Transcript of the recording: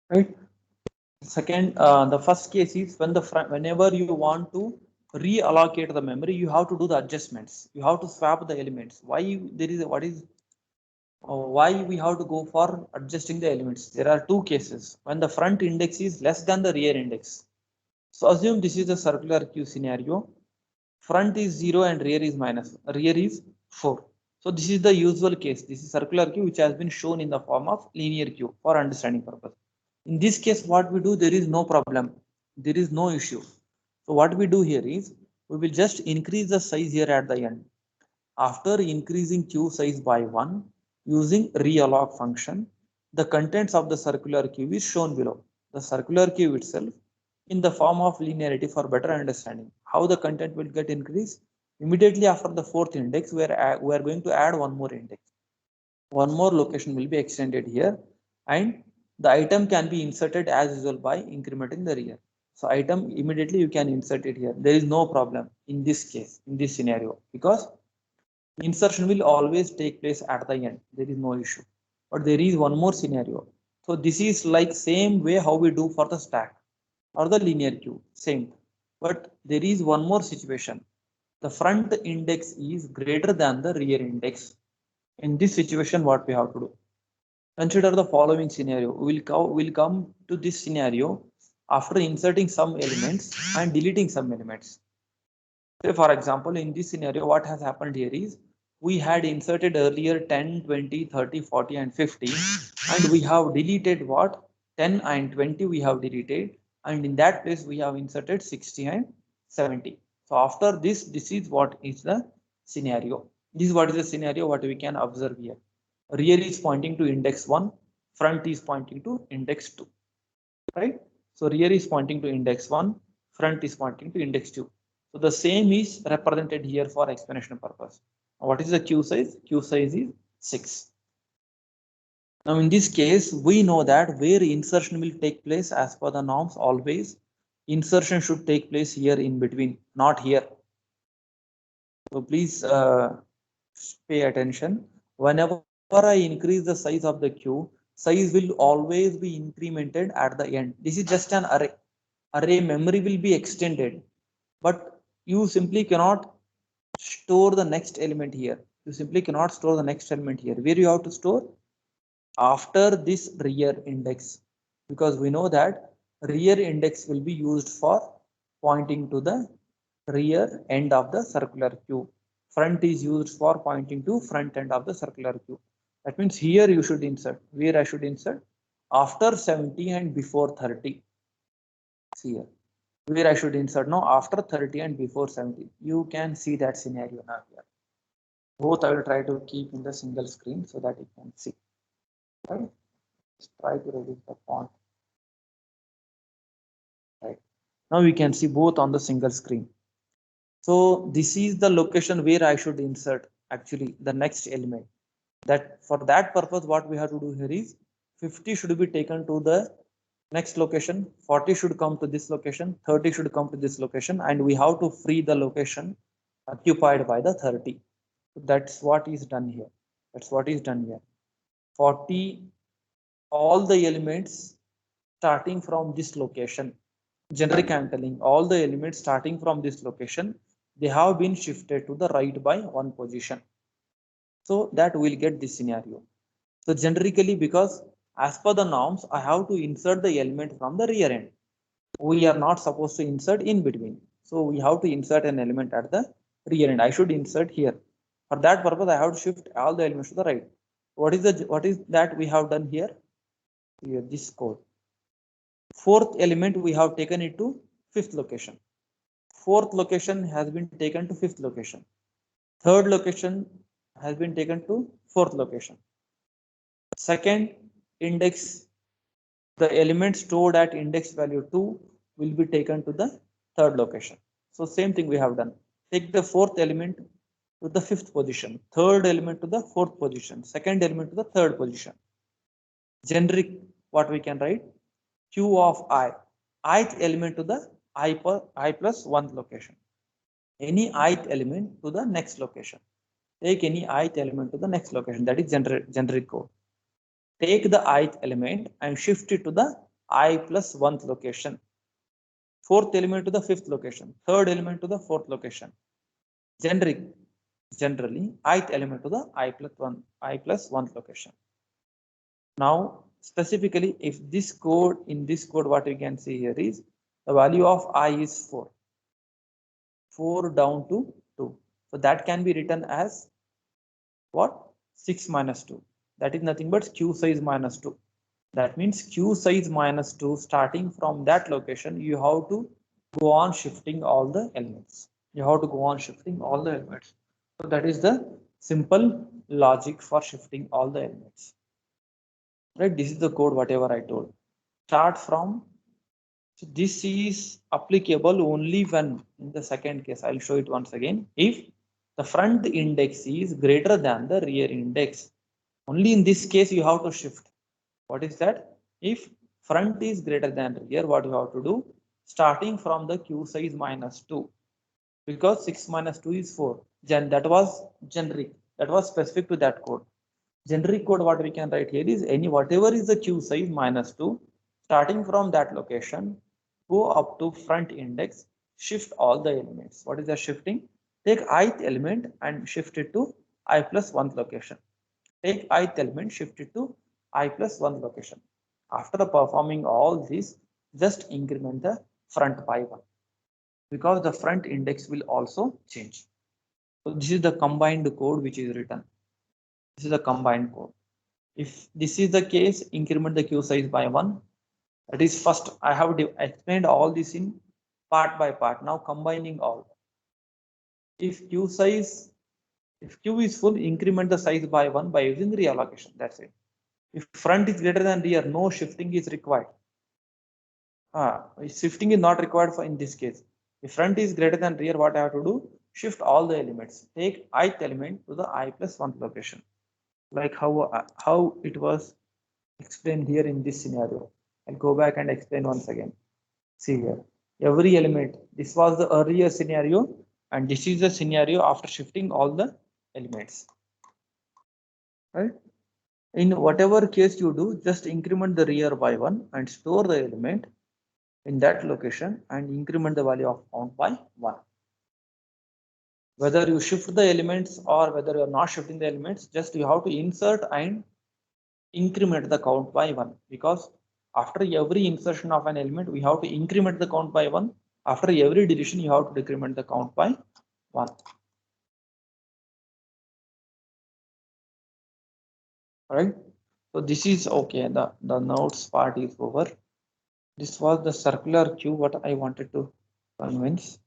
right? Second, the first case is when whenever you want to reallocate the memory, you have to do the adjustments. You have to swap the elements. Why we have to go for adjusting the elements? There are two cases when the front index is less than the rear index. So assume this is a circular queue scenario. Front is 0 and rear is minus. Rear is 4. So this is the usual case. This is circular queue which has been shown in the form of linear queue for understanding purpose. In this case, what we do, there is no problem. There is no issue. So what we do here is we will just increase the size here at the end. After increasing queue size by 1 using realloc function, the contents of the circular queue is shown below. The circular queue itself in the form of linearity for better understanding. How the content will get increased? Immediately after the fourth index, we are going to add one more index. One more location will be extended here, and the item can be inserted as usual by incrementing the rear. So item immediately you can insert it here. There is no problem in this case, in this scenario, because insertion will always take place at the end. There is no issue. But there is one more scenario. So this is like same way how we do for the stack or the linear queue, same. But there is one more situation. The front index is greater than the rear index. In this situation, what we have to do? Consider the following scenario. We'll come to this scenario after inserting some elements and deleting some elements. Say for example, in this scenario, what has happened here is we had inserted earlier 10, 20, 30, 40 and 50, and we have deleted what? 10 and 20 we have deleted, and in that place we have inserted 60 and 70. So after this is what is the scenario. This is what is the scenario what we can observe here. Rear is pointing to index 1, front is pointing to index 2, right? So rear is pointing to index 1, front is pointing to index 2. So the same is represented here for explanation purpose. What is the queue size? Queue size is 6. Now in this case, we know that where insertion will take place as per the norms, always insertion should take place here in between, not here. So please pay attention. Whenever I increase the size of the queue, size will always be incremented at the end. This is just an array. Array memory will be extended, but you simply cannot store the next element here. You simply cannot store the next element here. Where you have to store? After this rear index, because we know that rear index will be used for pointing to the rear end of the circular queue. Front is used for pointing to front end of the circular queue. That means here you should insert. Where I should insert? After 70 and before 30. See here. Where I should insert now after 30 and before 70. You can see that scenario now here. Both I will try to keep in the single screen so that you can see. Right? Let's try to reduce the font. Right. Now we can see both on the single screen. So this is the location where I should insert actually the next element. That for that purpose, what we have to do here is 50 should be taken to the next location, 40 should come to this location, 30 should come to this location, and we have to free the location occupied by the 30. So that's what is done here. That's what is done here. 40, all the elements starting from this location. Generic I'm telling, all the elements starting from this location, they have been shifted to the right by one position. So that we'll get this scenario. So generically, because as per the norms, I have to insert the element from the rear end. We are not supposed to insert in between. So we have to insert an element at the rear end. I should insert here. For that purpose, I have to shift all the elements to the right. What is that we have done here? Here, this code. Fourth element we have taken it to fifth location. Fourth location has been taken to fifth location. Third location has been taken to fourth location. Second index, the element stored at index value 2 will be taken to the third location. So same thing we have done. Take the fourth element to the fifth position, third element to the fourth position, second element to the third position. Generic, what we can write? Q of ith element to the I plus 1th location. Any ith element to the next location. Take any ith element to the next location. That is generic code. Take the ith element and shift it to the I plus 1th location, 4th element to the 5th location, 3rd element to the 4th location. Generally, ith element to the I plus 1th location. Now, specifically, if this code, in this code, what we can see here is the value of I is 4. 4 down to 2. So that can be written as what? 6 minus 2. That is nothing but q size minus 2. That means q size minus 2, starting from that location, you have to go on shifting all the elements. You have to go on shifting all the elements. So that is the simple logic for shifting all the elements. Right? This is the code, whatever I told. Start from. So this is applicable only when, in the second case, I'll show it once again. If the front index is greater than the rear index, only in this case you have to shift. What is that? If front is greater than rear, what you have to do? Starting from the q size minus 2, because 6 minus 2 is 4. Then that was generic. That was specific to that code. Generic code, what we can write here is any whatever is the q size minus 2, starting from that location, go up to front index, shift all the elements. What is the shifting? Take ith element and shift it to I plus 1th location. Take ith element, shift it to I plus 1th location. After performing all this, just increment the front by 1, because the front index will also change. So this is the combined code which is written. This is a combined code. If this is the case, increment the q size by 1. That is first. I have explained all this in part by part. Now combining all. If q is full, increment the size by 1 by using reallocation. That's it. If front is greater than rear, no shifting is required. Shifting is not required for in this case. If front is greater than rear, what I have to do? Shift all the elements. Take ith element to the I plus 1th location. Like how it was explained here in this scenario. I'll go back and explain once again. See here, every element. This was the earlier scenario, and this is the scenario after shifting all the elements. Right? In whatever case you do, just increment the rear by 1 and store the element in that location and increment the value of count by 1. Whether you shift the elements or whether you are not shifting the elements, just you have to insert and increment the count by 1, because after every insertion of an element, we have to increment the count by 1. After every deletion, you have to decrement the count by 1. All right. So this is okay. The notes part is over. This was the circular queue what I wanted to convince.